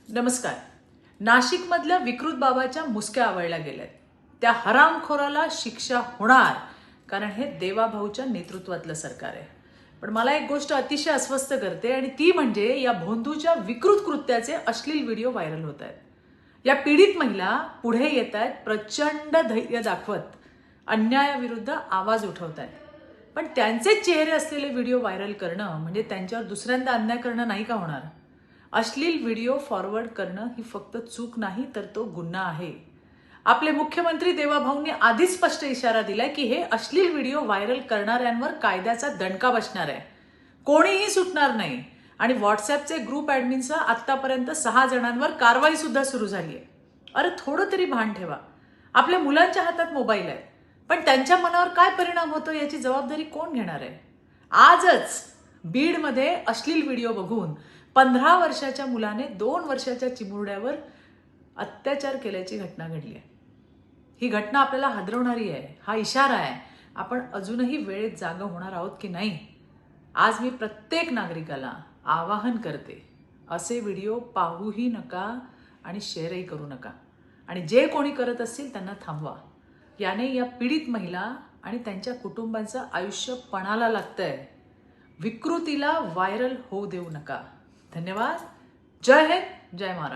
नमस्कार. नाशिकमधल्या विकृत बाबाच्या मुसक्या आवळल्या गेल्यात. त्या हरामखोराला शिक्षा होणार, कारण हे देवाभाऊच्या नेतृत्वातलं सरकार आहे. पण मला एक गोष्ट अतिशय अस्वस्थ करते आणि ती म्हणजे या भोंदूच्या विकृत कृत्याचे अश्लील व्हिडिओ व्हायरल होत आहेत. या पीडित महिला पुढे येत आहेत, प्रचंड धैर्य दाखवत अन्यायाविरुद्ध आवाज उठवत आहेत. पण त्यांचे चेहरे असलेले व्हिडिओ व्हायरल करणं म्हणजे त्यांच्यावर दुसऱ्यांदा अन्याय करणं नाही का होणार? अश्लील व्हिडिओ फॉरवर्ड करणं ही फक्त चूक नाही, तर तो गुन्हा आहे. आपले मुख्यमंत्री देवाभाऊंनी आधीच स्पष्ट इशारा दिलाय की हे अश्लील व्हिडिओ व्हायरल करणाऱ्यांवर कायद्याचा दणका बसणार आहे. कोणीही सुटणार नाही. आणि व्हॉट्सअपचे ग्रुप ॲडमिनचा आत्तापर्यंत 6 जणांवर कारवाई सुद्धा सुरू झाली आहे. अरे थोडं तरी भान ठेवा. आपल्या मुलांच्या हातात मोबाईल आहे, पण त्यांच्या मनावर काय परिणाम होतो याची जबाबदारी कोण घेणार आहे? आजच बीडमध्ये अश्लील व्हिडिओ बघून 15 वर्षाच्या मुलाने 2 वर्षाच्या चिमुरड्यावर अत्याचार केल्याची घटना घडली आहे. ही घटना आपल्याला हादरवणारी आहे. हा इशारा आहे. आपण अजूनही वेळेत जागा होणार आहोत की नाही? आज मी प्रत्येक नागरिकाला आवाहन करते, असे व्हिडिओ पाहूही नका आणि शेअरही करू नका. आणि जे कोणी करत असतील त्यांना थांबवा. याने या पीडित महिला आणि त्यांच्या कुटुंबांचं आयुष्य पणाला लागतंय. विकृतीला व्हायरल होऊ देऊ नका. धन्यवाद. जय हिंद, जय महाराष्ट्र.